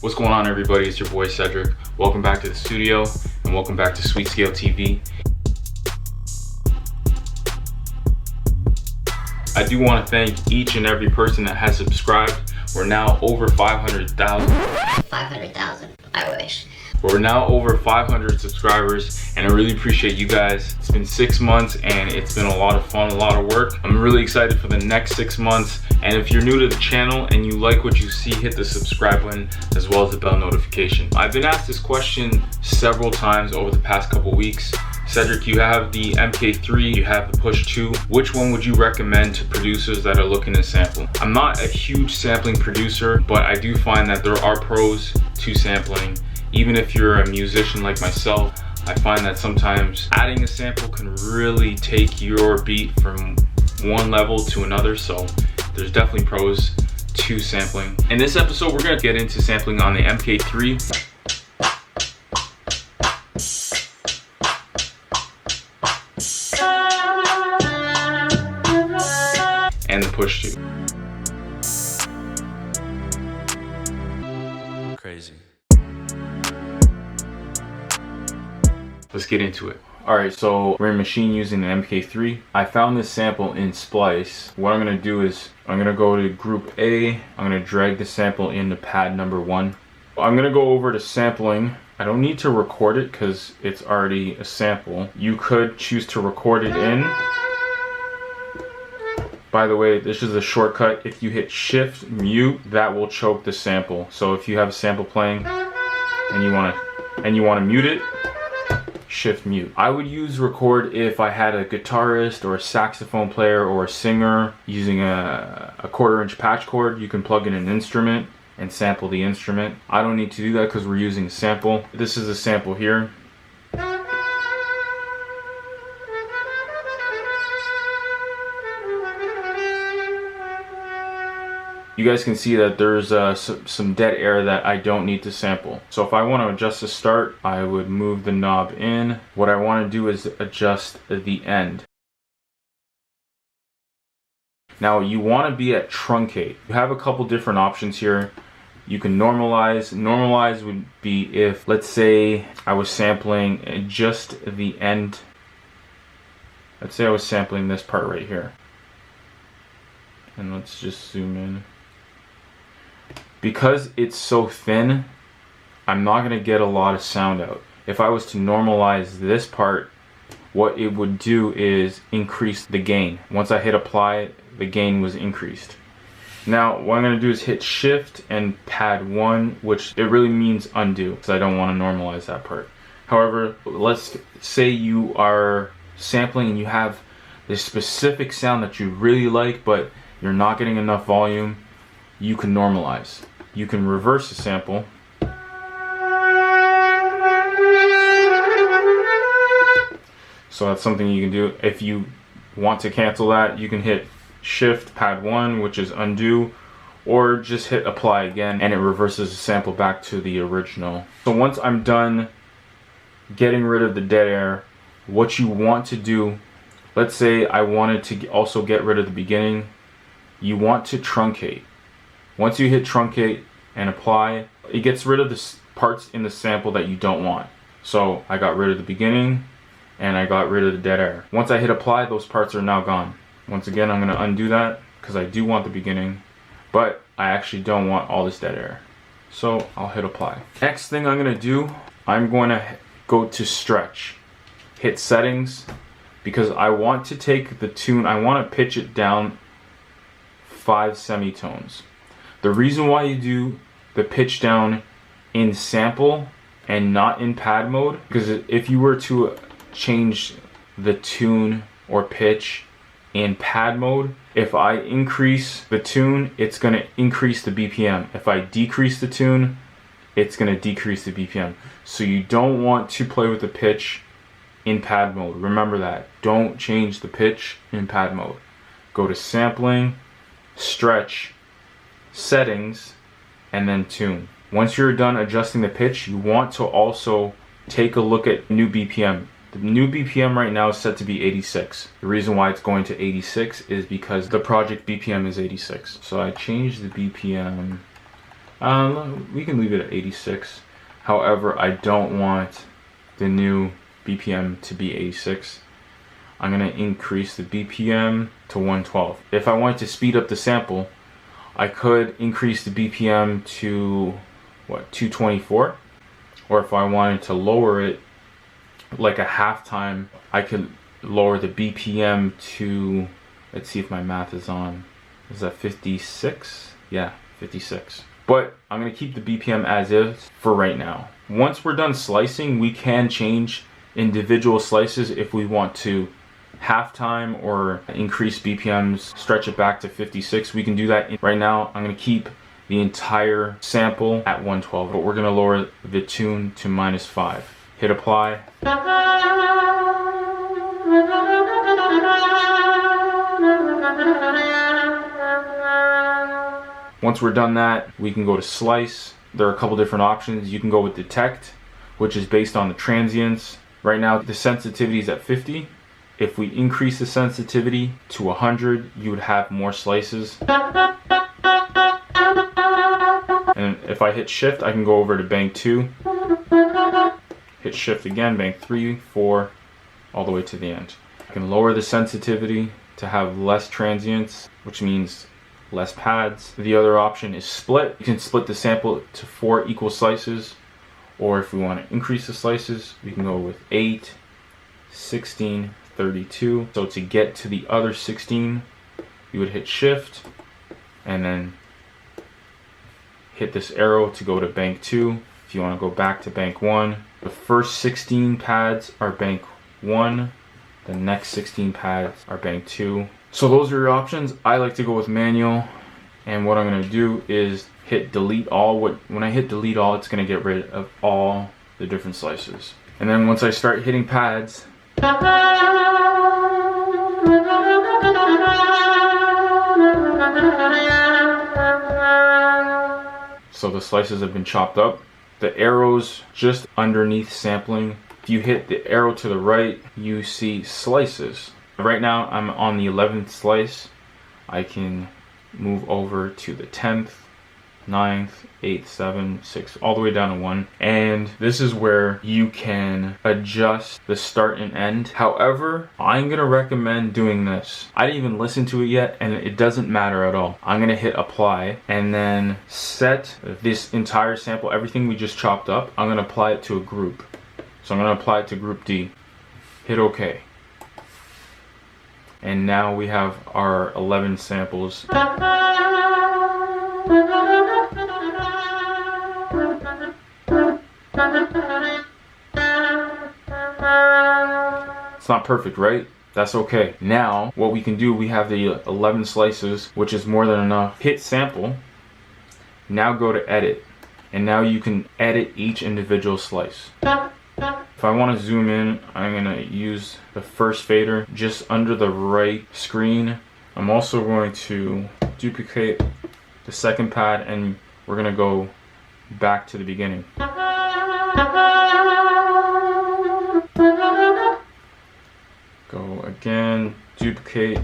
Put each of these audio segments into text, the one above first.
What's going on, everybody? It's your boy Cedric. Welcome back to the studio and welcome back to SweetScale TV. I do want to thank each and every person that has subscribed. We're now over 500,000. 500,000, I wish. We're now over 500 subscribers, and I really appreciate you guys. It's been 6 months and it's been a lot of fun, a lot of work. I'm really excited for the next 6 months. And if you're new to the channel and you like what you see, hit the subscribe button as well as the bell notification. I've been asked this question several times over the past couple weeks. Cedric, you have the MK3, you have the Push 2. Which one would you recommend to producers that are looking to sample? I'm not a huge sampling producer, but I do find that there are pros to sampling. Even if you're a musician like myself, I find that sometimes adding a sample can really take your beat from one level to another. So there's definitely pros to sampling. In this episode, we're gonna get into sampling on the MK3. And the Push 2. Crazy. Let's get into it. Alright, so we're in machine using the MK3. I found this sample in Splice. What I'm gonna do is I'm gonna go to group A. I'm gonna drag the sample into pad number 1. I'm gonna go over to sampling. I don't need to record it because it's already a sample. You could choose to record it in. By the way, this is a shortcut. If you hit shift mute, that will choke the sample. So if you have a sample playing and you wanna mute it, shift mute. I would use record if I had a guitarist or a saxophone player or a singer using a 1/4-inch patch cord. You can plug in an instrument and sample the instrument. I don't need to do that because we're using a sample. This is a sample here. You guys can see that there's some dead air that I don't need to sample. So if I want to adjust the start, I would move the knob in. What I want to do is adjust the end. Now you want to be at truncate. You have a couple different options here. You can normalize. Normalize would be if, let's say, I was sampling just the end. Let's say I was sampling this part right here. And let's just zoom in. Because it's so thin, I'm not going to get a lot of sound out. If I was to normalize this part, what it would do is increase the gain. Once I hit apply, the gain was increased. Now, what I'm going to do is hit shift and pad 1, which it really means undo, because I don't want to normalize that part. However, let's say you are sampling and you have this specific sound that you really like, but you're not getting enough volume. You can normalize. You can reverse the sample. So that's something you can do. If you want to cancel that, you can hit shift pad 1, which is undo, or just hit apply again and it reverses the sample back to the original. So once I'm done getting rid of the dead air, what you want to do, let's say I wanted to also get rid of the beginning, you want to truncate. Once you hit truncate and apply, it gets rid of the parts in the sample that you don't want. So I got rid of the beginning and I got rid of the dead air. Once I hit apply, those parts are now gone. Once again, I'm going to undo that because I do want the beginning, but I actually don't want all this dead air. So I'll hit apply. Next thing I'm going to do, I'm going to go to stretch. Hit settings because I want to take the tune, I want to pitch it down 5 semitones. The reason why you do the pitch down in sample and not in pad mode, because if you were to change the tune or pitch in pad mode, if I increase the tune, it's going to increase the BPM. If I decrease the tune, it's going to decrease the BPM. So you don't want to play with the pitch in pad mode. Remember that. Don't change the pitch in pad mode. Go to sampling, stretch, settings, and then tune. Once you're done adjusting the pitch, you want to also take a look at new BPM. The new BPM right now is set to be 86. The reason why it's going to 86 is because the project BPM is 86. So I changed the BPM We can leave it at 86. However, I don't want the new BPM to be 86. I'm gonna increase the BPM to 112. If I wanted to speed up the sample, I could increase the BPM to what, 224? Or if I wanted to lower it like a halftime, I could lower the BPM to, let's see if my math is on. Is that 56? Yeah, 56. But I'm gonna keep the BPM as is for right now. Once we're done slicing, we can change individual slices if we want to halftime or increase BPMs, stretch it back to 56. We can do that. Right now, I'm gonna keep the entire sample at 112, but we're gonna lower the tune to -5. Hit apply. Once we're done that, we can go to slice. There are a couple different options. You can go with detect, which is based on the transients. Right now, the sensitivity is at 50. If we increase the sensitivity to 100, you would have more slices. And if I hit shift, I can go over to bank 2. Hit shift again, bank 3, 4, all the way to the end. I can lower the sensitivity to have less transients, which means less pads. The other option is split. You can split the sample to 4 equal slices, or if we want to increase the slices, we can go with 8, 16, 32. So to get to the other 16, you would hit shift and then hit this arrow to go to bank 2. If you want to go back to bank 1, the first 16 pads are bank 1, the next 16 pads are bank 2. So those are your options. I like to go with manual, and what I'm going to do is hit delete all. When I hit delete all, it's going to get rid of all the different slices. And then once I start hitting pads, so the slices have been chopped up. The arrows just underneath sampling, if you hit the arrow to the right, you see slices. Right now I'm on the 11th slice. I can move over to the 10th, 9th, 8th, 7th, 6th, all the way down to 1. And this is where you can adjust the start and end. However, I'm gonna recommend doing this. I didn't even listen to it yet, and it doesn't matter at all. I'm gonna hit apply and then set this entire sample, everything we just chopped up, I'm gonna apply it to a group. So I'm gonna apply it to group D. Hit OK. And now we have our 11 samples. It's not perfect, right? That's okay. Now, what we can do, we have the 11 slices, which is more than enough. Hit sample. Now go to edit. And now you can edit each individual slice. If I want to zoom in, I'm going to use the first fader just under the right screen. I'm also going to duplicate the second pad, and we're going to go back to the beginning. Go again, duplicate.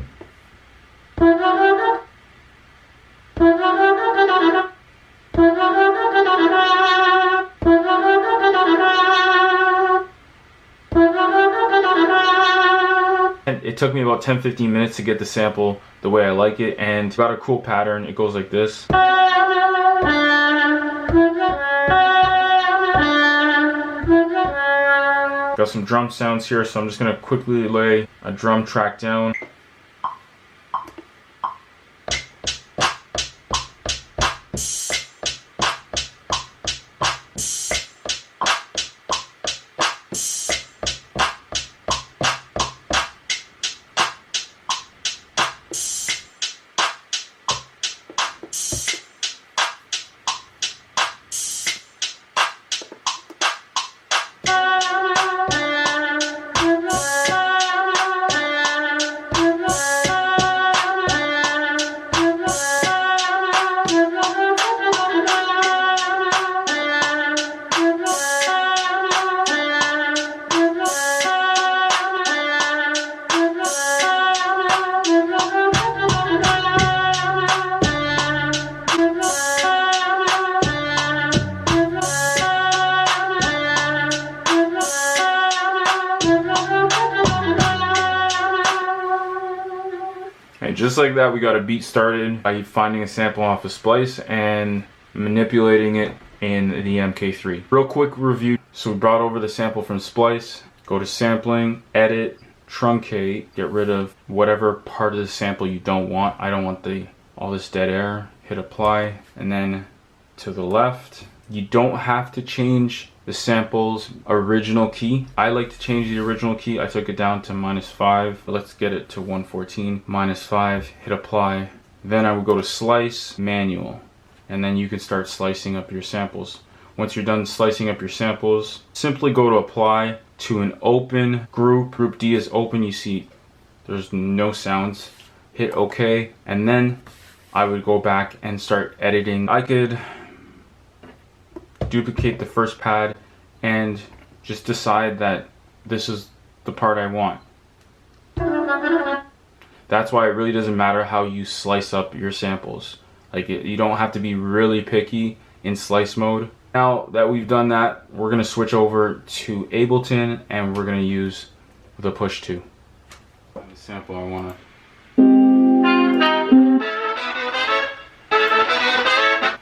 It took me about 10-15 minutes to get the sample the way I like it, and it's got a cool pattern. It goes like this. Got some drum sounds here, so I'm just gonna quickly lay a drum track down. just like that, we got a beat started by finding a sample off of Splice and manipulating it in the MK3. Real quick review. So we brought over the sample from Splice, go to sampling, edit, truncate, get rid of whatever part of the sample you don't want. I don't want all this dead air. Hit apply, and then to the left. You don't have to change the sample's original key. I like to change the original key. I took it down to -5. Let's get it to 114. -5, hit apply. Then I would go to slice, manual, and then you can start slicing up your samples. Once you're done slicing up your samples, simply go to apply to an open group. Group D is open. You see there's no sounds. Hit OK, and then I would go back and start editing. I could duplicate the first pad and just decide that this is the part I want. That's why it really doesn't matter how you slice up your samples. Like, you don't have to be really picky in slice mode. Now that we've done that, we're gonna switch over to Ableton and we're gonna use the push 2. The sample I wanna.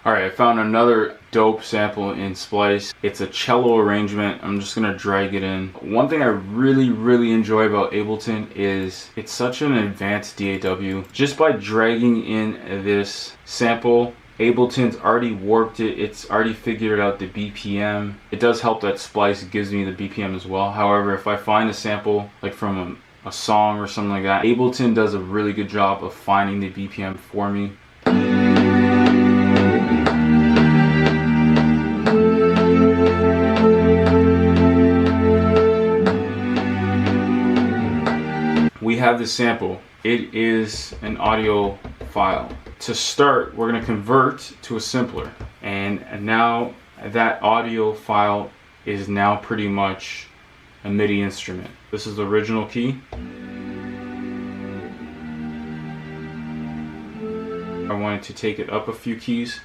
Alright, I found another dope sample in Splice. It's a cello arrangement. I'm just gonna drag it in. One thing I really enjoy about Ableton is it's such an advanced DAW. Just by dragging in this sample, Ableton's already warped it. It's already figured out the BPM. It does help that Splice gives me the BPM as well. However, if I find a sample like from a song or something like that, Ableton does a really good job of finding the BPM for me. We have this sample. It is an audio file. To start, we're going to convert to a simpler, and now that audio file is now pretty much a MIDI instrument. This is the original key. I wanted to take it up a few keys.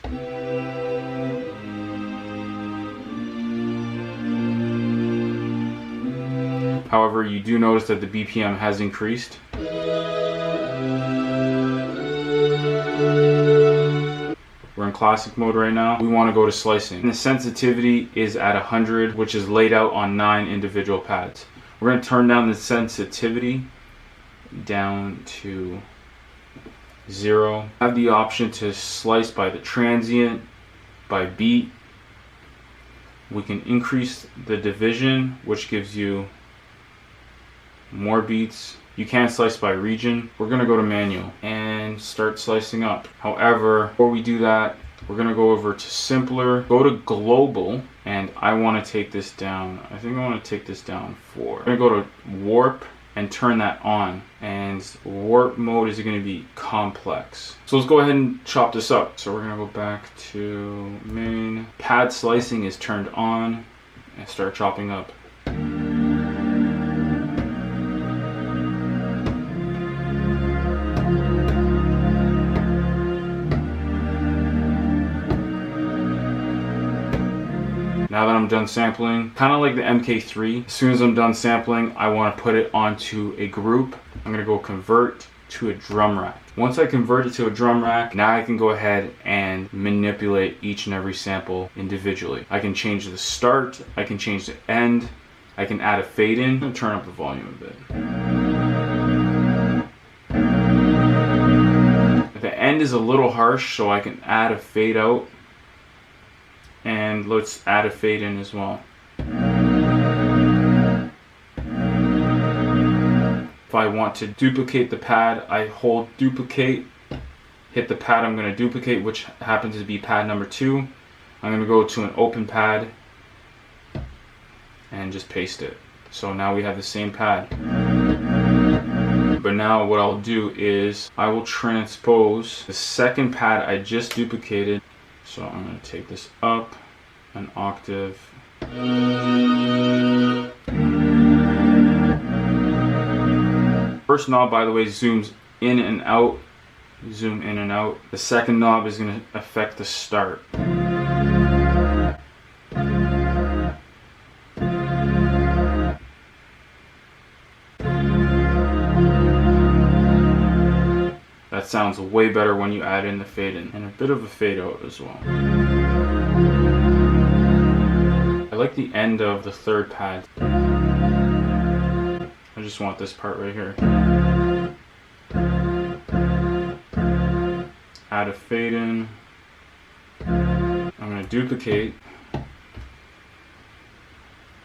However, you do notice that the BPM has increased. We're in classic mode right now. We want to go to slicing. And the sensitivity is at 100, which is laid out on 9 individual pads. We're going to turn down the sensitivity down to 0. I have the option to slice by the transient, by beat. We can increase the division, which gives you more beats. You can slice by region. We're gonna go to manual and start slicing up. However, before we do that, we're gonna go over to simpler, go to global, and I wanna take this down. I think I wanna take this down 4. I'm gonna go to warp and turn that on. And warp mode is gonna be complex. So let's go ahead and chop this up. So we're gonna go back to main. Pad slicing is turned on and start chopping up. Now that I'm done sampling, kind of like the MK3, as soon as I'm done sampling, I want to put it onto a group. I'm going to go convert to a drum rack. Once I convert it to a drum rack, now I can go ahead and manipulate each and every sample individually. I can change the start, I can change the end, I can add a fade in, and turn up the volume a bit. The end is a little harsh, so I can add a fade out. And let's add a fade in as well. If I want to duplicate the pad, I hold duplicate, hit the pad I'm going to duplicate, which happens to be pad number 2. I'm going to go to an open pad and just paste it. So now we have the same pad. But now what I'll do is I will transpose the second pad I just duplicated. So I'm going to take this up an octave. First knob, by the way, zooms in and out. Zoom in and out. The second knob is going to affect the start. That sounds way better when you add in the fade in and a bit of a fade out as well. I like the end of the third pad. I just want this part right here. Add a fade in. I'm going to duplicate.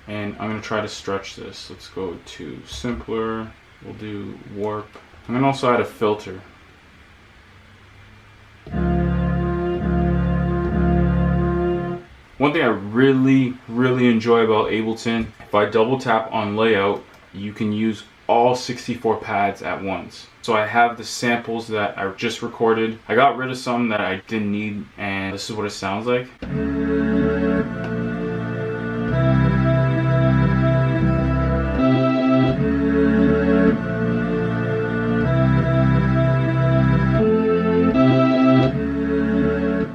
And I'm going to try to stretch this. Let's go to simpler. We'll do warp. I'm going to also add a filter. One thing I really enjoy about Ableton, if I double tap on layout, you can use all 64 pads at once. So I have the samples that I just recorded. I got rid of some that I didn't need, and this is what it sounds like.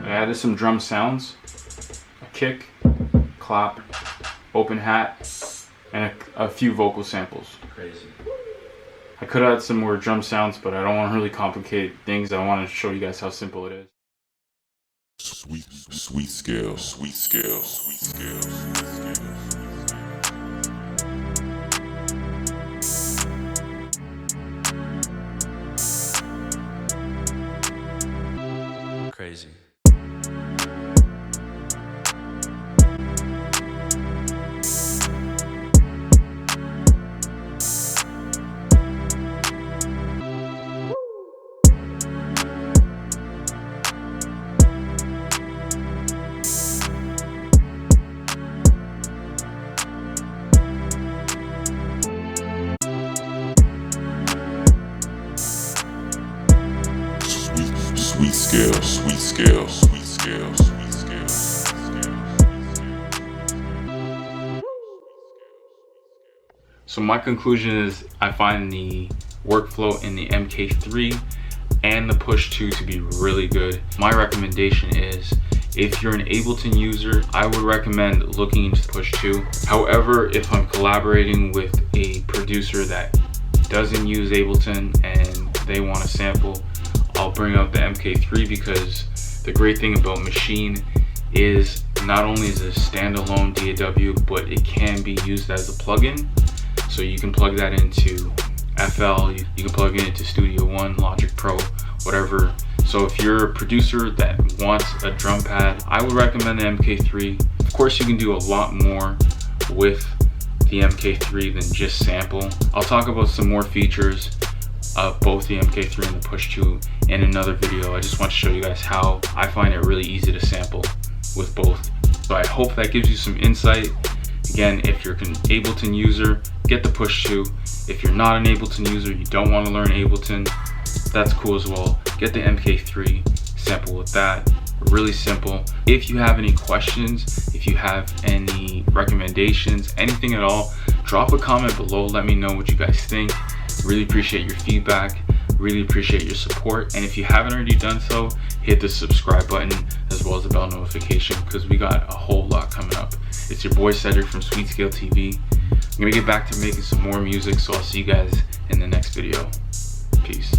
I added some drum sounds, a kick, clap, open hat, and a few vocal samples. Crazy. I could add some more drum sounds, but I don't want to really complicate things. I want to show you guys how simple it is. SweetScale. Crazy. SweetScale. So my conclusion is I find the workflow in the MK3 and the Push 2 to be really good. My recommendation is, if you're an Ableton user, I would recommend looking into the Push 2. However, if I'm collaborating with a producer that doesn't use Ableton and they want to sample, I'll bring up the MK3, because the great thing about Machine is not only is it a standalone DAW, but it can be used as a plugin. So you can plug that into FL, you can plug it into Studio One, Logic Pro, whatever. So if you're a producer that wants a drum pad, I would recommend the MK3. Of course, you can do a lot more with the MK3 than just sample. I'll talk about some more features of both the MK3 and the Push 2 in another video. I just want to show you guys how I find it really easy to sample with both. So I hope that gives you some insight. Again, if you're an Ableton user, get the Push 2. If you're not an Ableton user, you don't want to learn Ableton, that's cool as well. Get the MK3, sample with that. Really simple. If you have any questions, if you have any recommendations, anything at all, drop a comment below. Let me know what you guys think. Really appreciate your feedback. Really appreciate your support. And if you haven't already done so, hit the subscribe button as well as the bell notification, because we got a whole lot coming up. It's your boy Cedric from SweetScale TV. I'm gonna get back to making some more music, so I'll see you guys in the next video. Peace.